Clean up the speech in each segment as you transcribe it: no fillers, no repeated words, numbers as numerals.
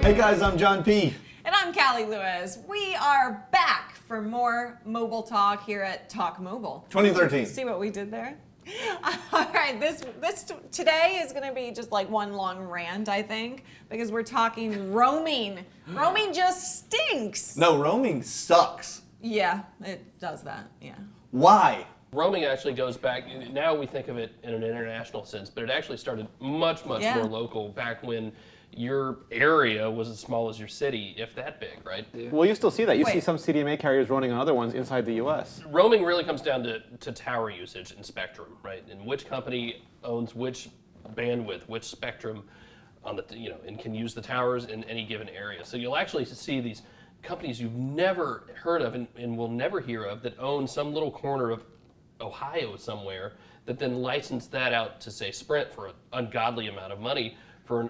Hey guys, I'm John P. And I'm Callie Lewis. We are back for more mobile talk here at Talk Mobile. 2013. See what we did there? All right, this today is going to be just like one long rant, I think, because we're talking roaming. Roaming just stinks. No, roaming sucks. Yeah, it does that. Yeah. Why? Roaming actually goes back, now we think of it in an international sense, but it actually started much more local back when your area was as small as your city, if that big, right? Yeah. Well, you still see that. You see some CDMA carriers running on other ones inside the U.S. Roaming really comes down to tower usage and spectrum, right? And which company owns which bandwidth, which spectrum on the, and can use the towers in any given area. So you'll actually see these companies you've never heard of and will never hear of that own some little corner of Ohio somewhere that then license that out to, say, Sprint for an ungodly amount of money for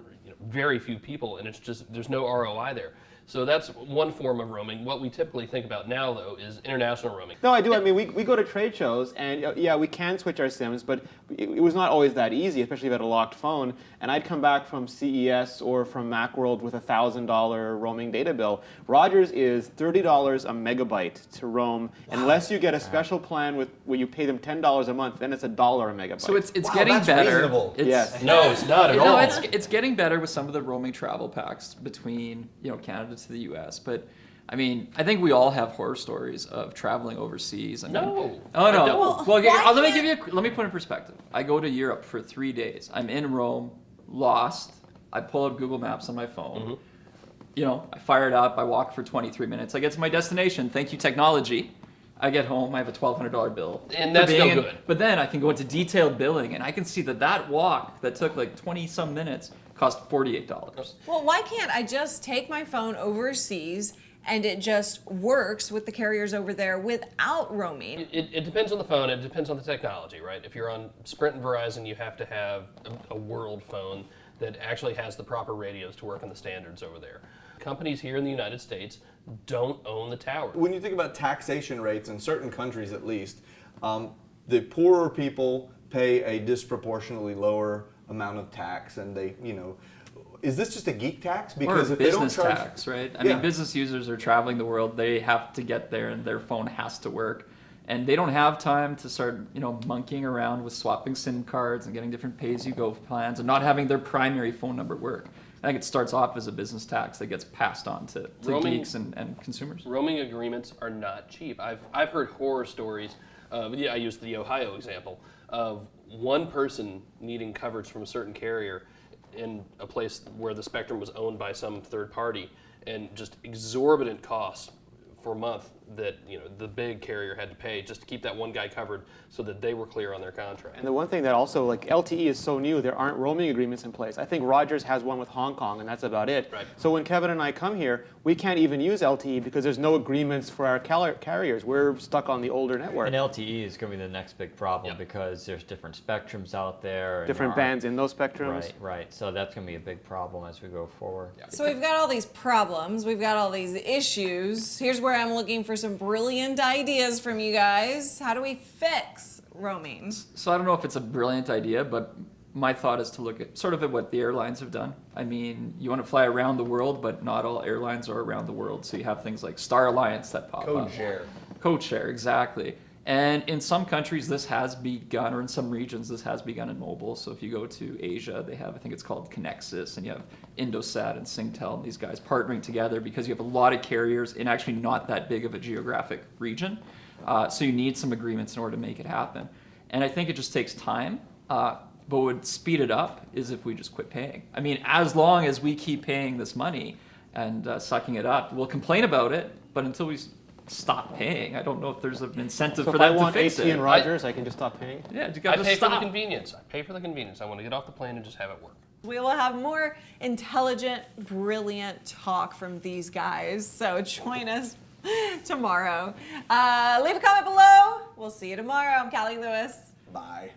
very few people, and it's just, there's no ROI there. So that's one form of roaming. What we typically think about now, though, is international roaming. No, I do. I mean, we go to trade shows, and yeah, we can switch our SIMs, but it was not always that easy, especially if you had a locked phone. And I'd come back from CES or from Macworld with a $1,000 roaming data bill. Rogers is $30 a megabyte to roam, unless you get a special plan where you pay them $10 a month. Then it's $1 a megabyte. So it's getting better. Reasonable. Yes. No, it's not at all. It's getting better with some of the roaming travel packs between Canada to the U.S. But I mean, I think we all have horror stories of traveling overseas. No. Oh no. Well, Let me put it in perspective. I go to Europe for 3 days. I'm in Rome, lost. I pull up Google Maps on my phone. Mm-hmm. I fire it up. I walk for 23 minutes. I get to my destination. Thank you, technology. I get home. I have a $1,200 bill. And that's no good. But then I can go into detailed billing, and I can see that walk that took like 20-some minutes cost $48. Well, why can't I just take my phone overseas and it just works with the carriers over there without roaming? It depends on the phone. It depends on the technology, right? If you're on Sprint and Verizon, you have to have a world phone that actually has the proper radios to work on the standards over there. Companies here in the United States don't own the tower. When you think about taxation rates in certain countries, at least, the poorer people pay a disproportionately lower amount of tax, and they, is this just a geek tax? Because or if they don't business charge, tax, right? I mean, business users are traveling the world. They have to get there, and their phone has to work. And they don't have time to start, monkeying around with swapping SIM cards and getting different pay-as-you-go plans and not having their primary phone number work. I think it starts off as a business tax that gets passed on to geeks and consumers. Roaming agreements are not cheap. I've heard horror stories. I used the Ohio example of one person needing coverage from a certain carrier in a place where the spectrum was owned by some third party, and just exorbitant costs for a month that the big carrier had to pay just to keep that one guy covered so that they were clear on their contract. And the one thing that also, like, LTE is so new, there aren't roaming agreements in place. I think Rogers has one with Hong Kong, and that's about it. Right. So when Kevin and I come here, we can't even use LTE because there's no agreements for our carriers. We're stuck on the older network. And LTE is going to be the next big problem because there's different spectrums out there. Different bands in those spectrums. Right. So that's going to be a big problem as we go forward. Yeah. So we've got all these problems. We've got all these issues. Here's where I'm looking for some brilliant ideas from you guys. How do we fix roaming? So I don't know if it's a brilliant idea, but my thought is to look at sort of at what the airlines have done. I mean, you want to fly around the world, but not all airlines are around the world. So you have things like Star Alliance that pop up. Code share, exactly. And in some countries, this has begun, or in some regions, this has begun in mobile. So if you go to Asia, they have, I think it's called Connexus, and you have Indosat and Singtel, and these guys partnering together because you have a lot of carriers in actually not that big of a geographic region. So you need some agreements in order to make it happen. And I think it just takes time. But what would speed it up is if we just quit paying. I mean, as long as we keep paying this money and sucking it up, we'll complain about it, but until we stop paying, I don't know if there's an incentive for that to fix it. So if I want AT and Rogers, I can just stop paying? Yeah, you gotta I pay stop. for the convenience. I pay for the convenience. I want to get off the plane and just have it work. We will have more intelligent, brilliant talk from these guys. So join us tomorrow. Leave a comment below. We'll see you tomorrow. I'm Callie Lewis. Bye.